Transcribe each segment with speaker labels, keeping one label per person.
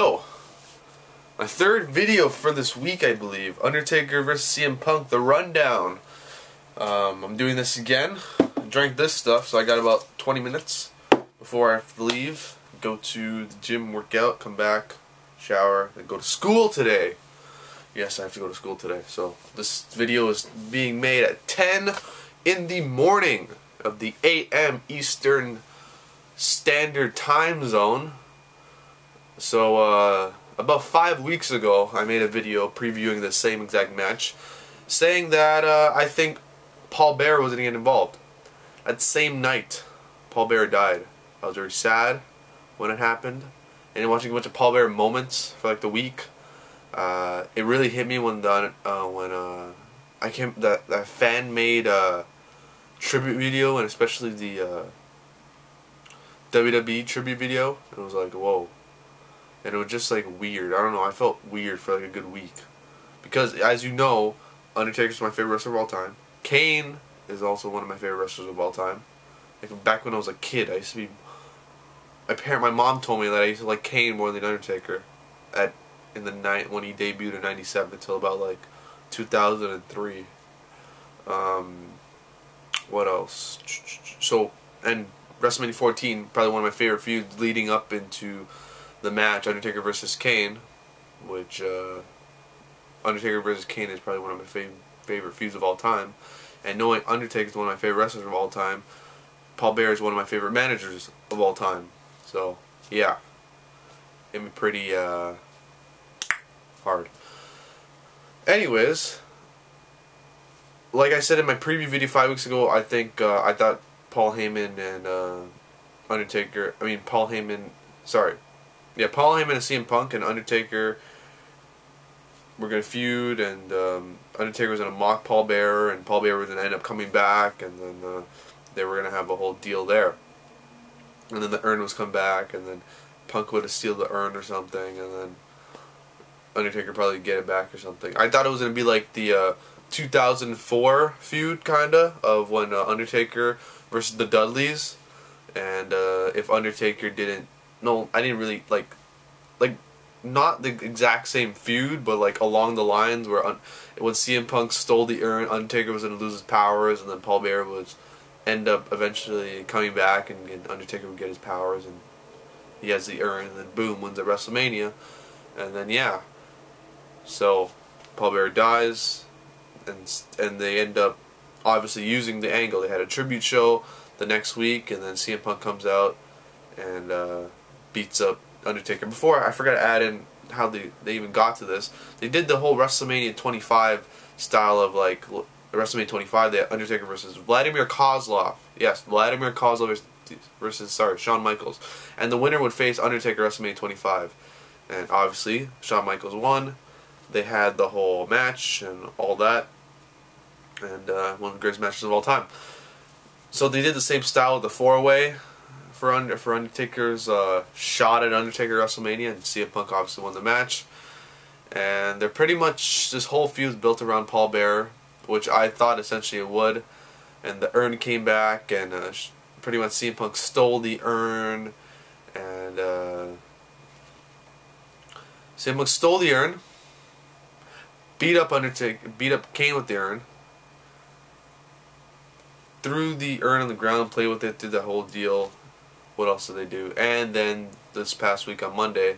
Speaker 1: Oh, my third video for this week, I believe. Undertaker vs. CM Punk, the rundown. I'm doing this again. I drank this stuff, so I got about 20 minutes before I have to leave. Go to the gym, work out, come back, shower, then go to school today. Yes, I have to go to school today. So this video is being made at 10 in the morning of the 8 a.m. Eastern Standard Time Zone. So about 5 weeks ago, I made a video previewing the same exact match, saying that I think Paul Bearer was going to get involved. That same night, Paul Bearer died. I was very sad when it happened, and watching a bunch of Paul Bearer moments for like the week. It really hit me when that fan made tribute video, and especially the WWE tribute video. It was like, whoa. And it was just like weird. I don't know, I felt weird for like a good week. Because as you know, Undertaker's my favorite wrestler of all time. Kane is also one of my favorite wrestlers of all time. Like back when I was a kid, I used to be my mom told me that I used to like Kane more than Undertaker when he debuted in '97 until about like 2003. What else? So, and WrestleMania 14, probably one of my favorite feuds leading up into the match, Undertaker versus Kane, which Undertaker versus Kane is probably one of my favorite feuds of all time. And knowing Undertaker is one of my favorite wrestlers of all time, Paul Bearer is one of my favorite managers of all time. So, yeah. Hit me pretty hard. Anyways, like I said in my preview video 5 weeks ago, I thought Paul Heyman and Paul Heyman and CM Punk and Undertaker were going to feud, and Undertaker was going to mock Paul Bearer, and Paul Bearer was going to end up coming back, and then they were going to have a whole deal there. And then the urn was come back, and then Punk would have steal the urn or something, and then Undertaker probably get it back or something. I thought it was going to be like the 2004 feud, kinda, of when Undertaker versus the Dudleys, and if Undertaker didn't, no, I didn't really like not the exact same feud, but like along the lines where when CM Punk stole the urn, Undertaker was going to lose his powers, and then Paul Bearer would end up eventually coming back, and Undertaker would get his powers, and he has the urn, and then boom, wins at WrestleMania, and then yeah, so Paul Bearer dies, and they end up obviously using the angle. They had a tribute show the next week, and then CM Punk comes out and beats up Undertaker. Before, I forgot to add in how they even got to this. They did the whole WrestleMania 25 style of like WrestleMania 25. They had Undertaker versus Vladimir Kozlov. Yes, Vladimir Kozlov versus Shawn Michaels, and the winner would face Undertaker WrestleMania 25. And obviously, Shawn Michaels won. They had the whole match and all that, and one of the greatest matches of all time. So they did the same style with the 4-way for Undertaker's shot at Undertaker WrestleMania, and CM Punk obviously won the match. And they're pretty much, this whole feud is built around Paul Bearer, which I thought essentially it would. And the urn came back, and pretty much CM Punk stole the urn, and CM Punk stole the urn, beat up Kane with the urn, threw the urn on the ground, played with it, did the whole deal. What else did they do? And then this past week on Monday,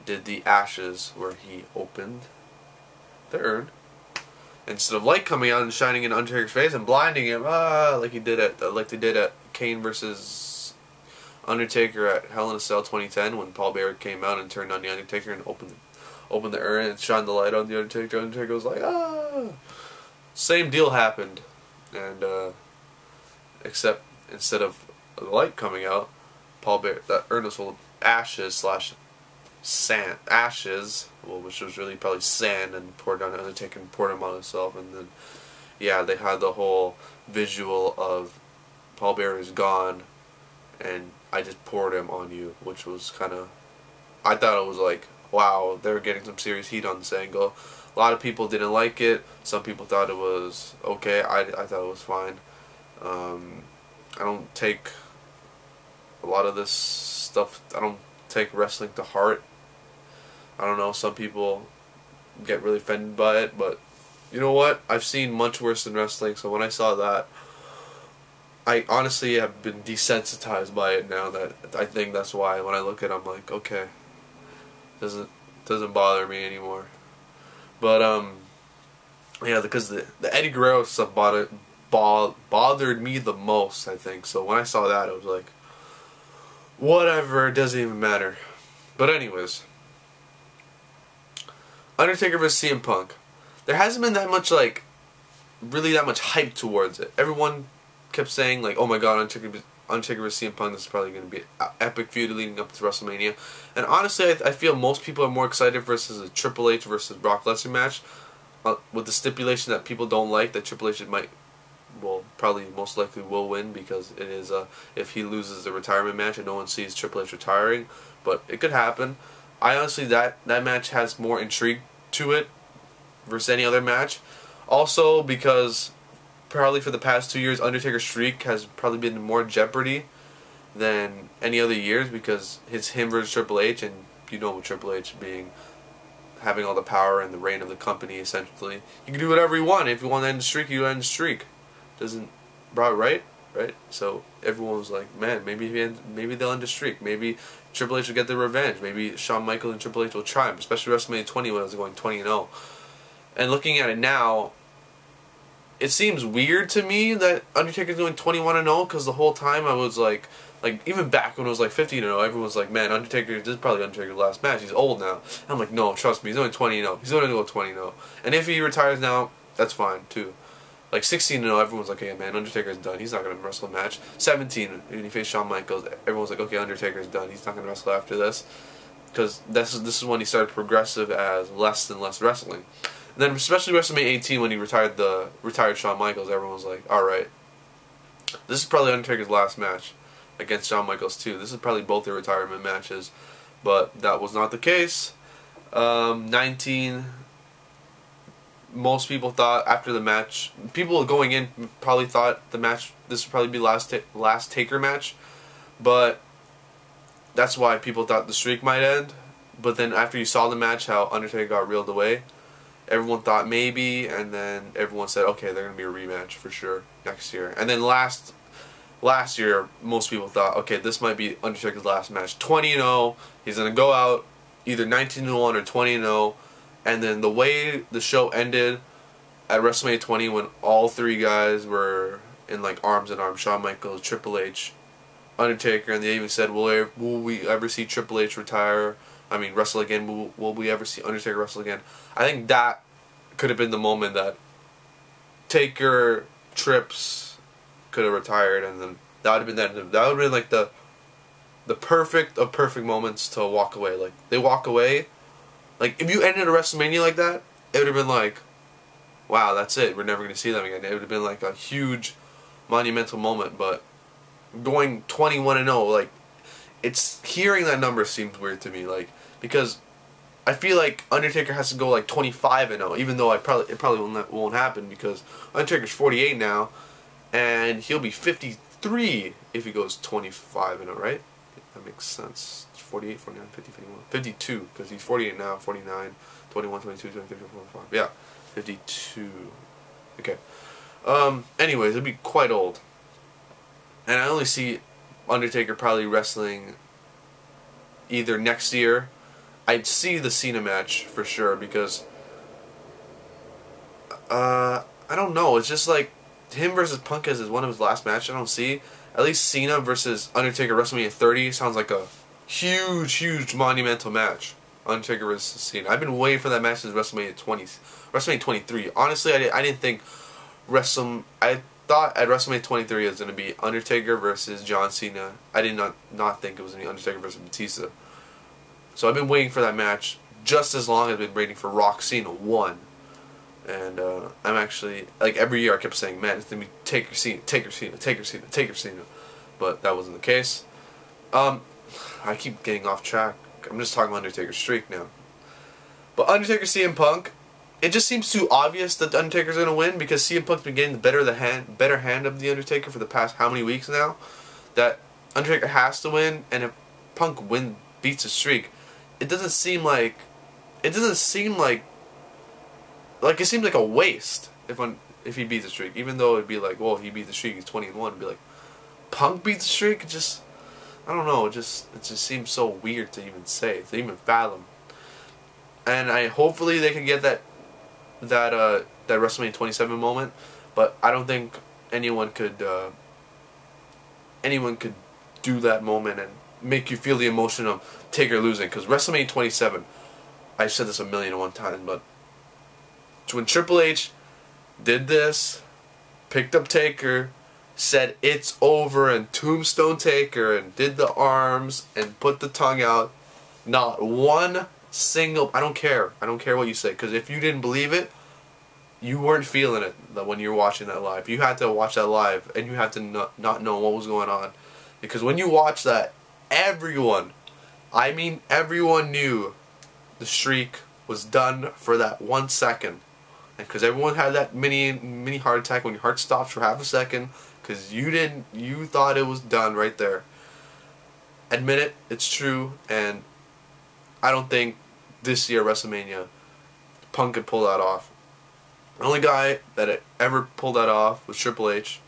Speaker 1: did the ashes, where he opened the urn. Instead of light coming out and shining in Undertaker's face and blinding him, like they did at Kane versus Undertaker at Hell in a Cell 2010, when Paul Bearer came out and turned on the Undertaker and opened the urn and shined the light on the Undertaker. Undertaker was like, ah. Same deal happened, and except instead of the light coming out, Paul Bearer, that urn was full of ashes which was really probably sand, and poured on Undertaker and poured him on himself, and then yeah, they had the whole visual of Paul Bearer is gone, and I just poured him on you, which was kind of, I thought it was like, wow, they're getting some serious heat on this angle. A lot of people didn't like it. Some people thought it was okay. I thought it was fine. I don't take a lot of this stuff, I don't take wrestling to heart. I don't know, some people get really offended by it, but you know what? I've seen much worse in wrestling, so when I saw that, I honestly have been desensitized by it now. That I think that's why when I look at it, I'm like, okay, doesn't bother me anymore. But yeah, because the Eddie Guerrero stuff bothered me the most, I think. So when I saw that, I was like, whatever, it doesn't even matter. But anyways, Undertaker vs. CM Punk. There hasn't been that much, like, really that much hype towards it. Everyone kept saying, like, oh my god, Undertaker vs. CM Punk, this is probably going to be an epic feud leading up to WrestleMania. And honestly, I feel most people are more excited versus a Triple H versus Brock Lesnar match, with the stipulation that people don't like, that Triple H probably most likely will win, because it is, if he loses the retirement match and no one sees Triple H retiring, but it could happen. I honestly, that match has more intrigue to it versus any other match. Also, because probably for the past 2 years, Undertaker's streak has probably been in more jeopardy than any other years, because it's him versus Triple H, and you know, with Triple H having all the power and the reign of the company, essentially, you can do whatever you want. If you want to end the streak, you end the streak. Doesn't, right? So everyone was like, man, maybe they'll end the streak. Maybe Triple H will get their revenge. Maybe Shawn Michaels and Triple H will triumph, especially WrestleMania 20 when it was going 20-0. And looking at it now, it seems weird to me that Undertaker's going 21-0, because the whole time I was like even back when it was like 15-0, everyone was like, man, Undertaker, this is probably Undertaker's last match. He's old now. And I'm like, no, trust me, he's only 20-0. He's only going 20-0. And if he retires now, that's fine too. Like 16-0, everyone's like, okay, man, Undertaker's done. He's not going to wrestle a match. 17, when he faced Shawn Michaels, everyone's like, okay, Undertaker's done. He's not going to wrestle after this. Because this is when he started progressive as less and less wrestling. And then especially WrestleMania 18, when he retired Shawn Michaels, everyone was like, alright, this is probably Undertaker's last match against Shawn Michaels too. This is probably both their retirement matches. But that was not the case. 19... Most people thought after the match, people going in probably thought this would probably be last Taker match, but that's why people thought the streak might end. But then after you saw the match, how Undertaker got reeled away, everyone thought maybe, and then everyone said, okay, they're gonna be a rematch for sure next year. And then last year, most people thought, okay, this might be Undertaker's last match. 20-0, he's gonna go out either 19-1 or 20-0. And then the way the show ended at WrestleMania 20, when all three guys were in like arms in arms, Shawn Michaels, Triple H, Undertaker, and they even said, will we ever see Triple H wrestle again? Will we ever see Undertaker wrestle again? I think that could have been the moment that Taker, Trips could have retired, and then that would have been that. That would have been like the perfect of perfect moments to walk away. Like, they walk away. Like, if you ended a WrestleMania like that, it would have been like, wow, that's it. We're never going to see them again. It would have been like a huge, monumental moment. But going 21-0, like, hearing that number seems weird to me. Like, because I feel like Undertaker has to go like 25-0, even though it probably won't happen, because Undertaker's 48 now, and he'll be 53 if he goes 25-0, right? That makes sense. 48, 49, 50, 51, 52, because he's 48 now, 49, 21, 22, 23, 24, 25. Yeah, 52. Okay. Anyways, it'd be quite old. And I only see Undertaker probably wrestling either next year. I'd see the Cena match for sure, because I don't know, it's just like him versus Punk is one of his last matches. I don't see. At least Cena versus Undertaker WrestleMania 30 sounds like a huge monumental match. Undertaker versus Cena. I've been waiting for that match since WrestleMania 23. Honestly, I didn't think I thought at WrestleMania 23 it was going to be Undertaker versus John Cena. I did not think it was going to be Undertaker versus Batista. So I've been waiting for that match just as long as I've been waiting for Rock Cena 1. And I'm actually, like, every year I kept saying, man, it's going to be Taker Cena, Taker Cena, Taker Cena, Taker Cena. But that wasn't the case. I keep getting off track. I'm just talking about Undertaker's streak now. But Undertaker CM Punk, it just seems too obvious that the Undertaker's going to win, because CM Punk's been getting the better hand of the Undertaker for the past how many weeks now, that Undertaker has to win, and if Punk beats the streak, it doesn't seem like it doesn't seem like it seems like a waste if he beats the streak. Even though it'd be like, well, he beat the streak, he's 20-1. It'd be like, Punk beat the streak. It just, I don't know. It just seems so weird to even say, to even fathom. And hopefully they can get that WrestleMania 27 moment, but I don't think anyone could do that moment and make you feel the emotion of Taker losing. Because WrestleMania 27, I've said this 1,000,001 times, but when Triple H did this, picked up Taker, said it's over and Tombstone Taker, and did the arms and put the tongue out, not one single, I don't care what you say, because if you didn't believe it, you weren't feeling it when you were watching that live. You had to watch that live, and you had to not know what was going on, because when you watch that, everyone, I mean everyone, knew the streak was done for that 1 second. Because everyone had that mini heart attack when your heart stops for half a second, because you thought it was done right there. Admit it, it's true, and I don't think this year WrestleMania Punk could pull that off. The only guy that ever pulled that off was Triple H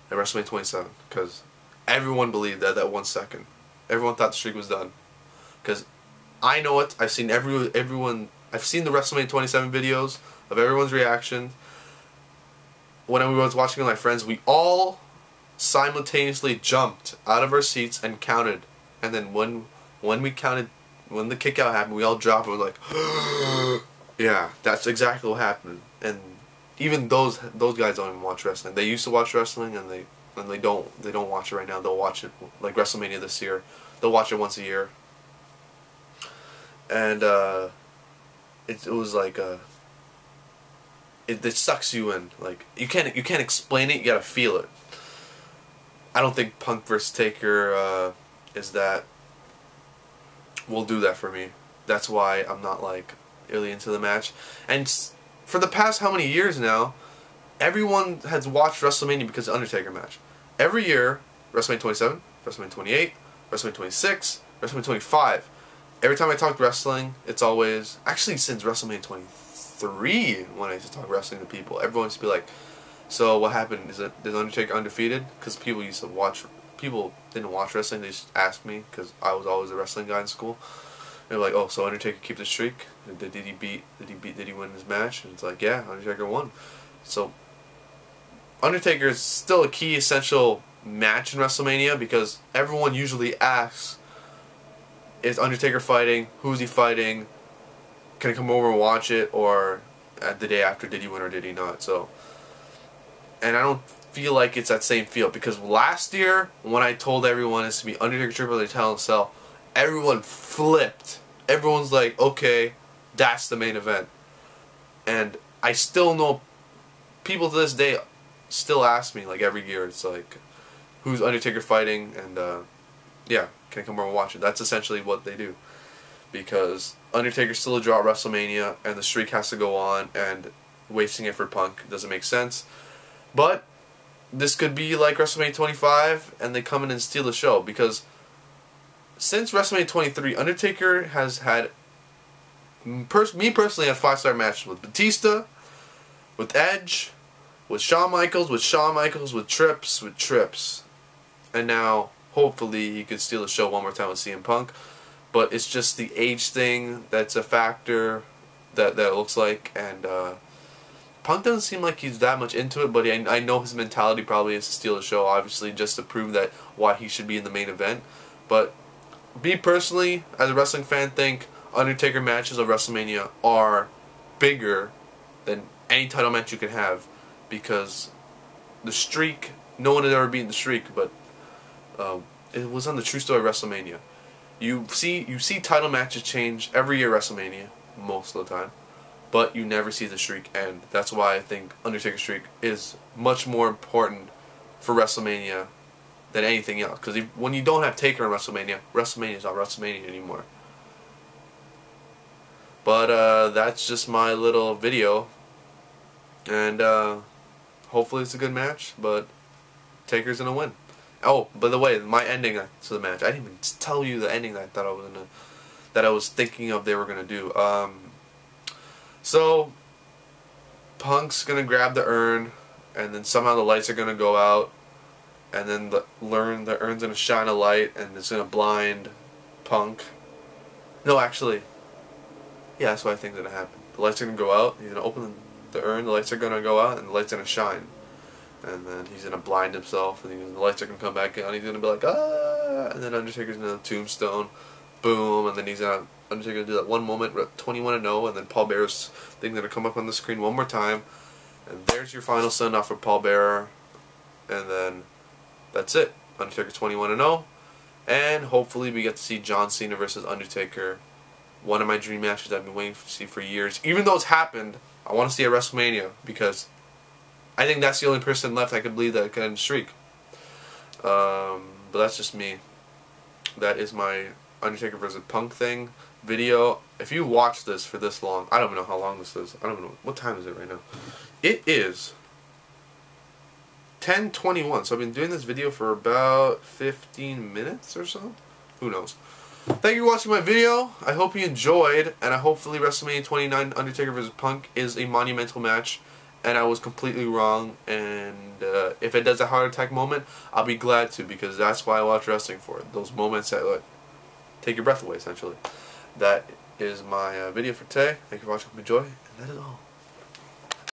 Speaker 1: at WrestleMania 27, because everyone believed that 1 second. Everyone thought the streak was done. Because I know it. I've seen everyone. I've seen the WrestleMania 27 videos of everyone's reaction. When I was watching with my friends, we all simultaneously jumped out of our seats and counted. And then when we counted, when the kick out happened, we all dropped and were like, yeah, that's exactly what happened. And even those guys don't even watch wrestling. They used to watch wrestling, and they don't watch it right now. They'll watch it like WrestleMania this year. They'll watch it once a year. And it was like it sucks you in. Like you can't explain it. You gotta feel it. I don't think Punk vs. Taker will do that for me. That's why I'm not like really into the match. And for the past how many years now, everyone has watched WrestleMania because of the Undertaker match. Every year, WrestleMania 27, WrestleMania 28, WrestleMania 26, WrestleMania 25. Every time I talk wrestling, it's always, actually since WrestleMania 23, when I used to talk wrestling to people, everyone used to be like, so what happened? Is Undertaker undefeated? Because people didn't watch wrestling, they just asked me, because I was always a wrestling guy in school. They're like, oh, so Undertaker keep the streak? Did he win his match? And it's like, yeah, Undertaker won. So Undertaker is still a key essential match in WrestleMania, because everyone usually asks, is Undertaker fighting? Who's he fighting? Can I come over and watch it? Or the day after, did he win or did he not? So, and I don't feel like it's that same feel, because last year when I told everyone it's to be Undertaker, Triple H, Hell in a Cell, everyone flipped. Everyone's like, okay, that's the main event. And I still know people to this day still ask me, like every year, it's like, who's Undertaker fighting? And yeah, can I come over and watch it? That's essentially what they do, because Undertaker's still a draw at WrestleMania, and the streak has to go on, and wasting it for Punk doesn't make sense. But this could be like WrestleMania 25, and they come in and steal the show, because since WrestleMania 23, Undertaker has had, me personally, had 5-star matches with Batista, with Edge, with Shawn Michaels, with Trips, and now hopefully he could steal the show one more time with CM Punk. But it's just the age thing that's a factor that it looks like, and Punk doesn't seem like he's that much into it, but I know his mentality probably is to steal the show, obviously, just to prove that why he should be in the main event. But me personally, as a wrestling fan, think Undertaker matches of WrestleMania are bigger than any title match you could have, because the streak, no one had ever beaten the streak, but it was on the true story of WrestleMania. You see title matches change every year at WrestleMania, most of the time, but you never see the streak end. That's why I think Undertaker's streak is much more important for WrestleMania than anything else. Because when you don't have Taker in WrestleMania, WrestleMania is not WrestleMania anymore. But that's just my little video, and hopefully it's a good match, but Taker's gonna win. Oh, by the way, my ending to the match, I didn't even tell you the ending that I was thinking of they were gonna do. So Punk's gonna grab the urn, and then somehow the lights are gonna go out, and then the urn's gonna shine a light, and it's gonna blind Punk. No, actually, yeah, that's what I think is gonna happen. The lights are gonna go out. He's gonna open the urn. The lights are gonna go out, and the lights are gonna shine. And then he's gonna blind himself, and the lights are gonna come back on. He's gonna be like, ah! And then Undertaker's gonna tombstone, boom, and then Undertaker's gonna do that one moment, 21-0, and then Paul Bearer's thing gonna come up on the screen one more time, and there's your final send off for Paul Bearer, and then that's it. Undertaker 21-0, and hopefully we get to see John Cena versus Undertaker. One of my dream matches I've been waiting to see for years. Even though it's happened, I want to see at Wrestlemania because I think that's the only person left I could believe that could end the streak. But that's just me. That is my Undertaker versus Punk thing video. If you watch this for this long, I don't even know how long this is. I don't even know. What time is it right now? It is 10:21. So I've been doing this video for about 15 minutes or so. Who knows? Thank you for watching my video. I hope you enjoyed, and hopefully WrestleMania 29 Undertaker vs. Punk is a monumental match, and I was completely wrong, and if it does a heart attack moment, I'll be glad to, because that's why I watch wrestling for. Those moments that like, take your breath away, essentially. That is my video for today. Thank you for watching. Enjoy, and that is all.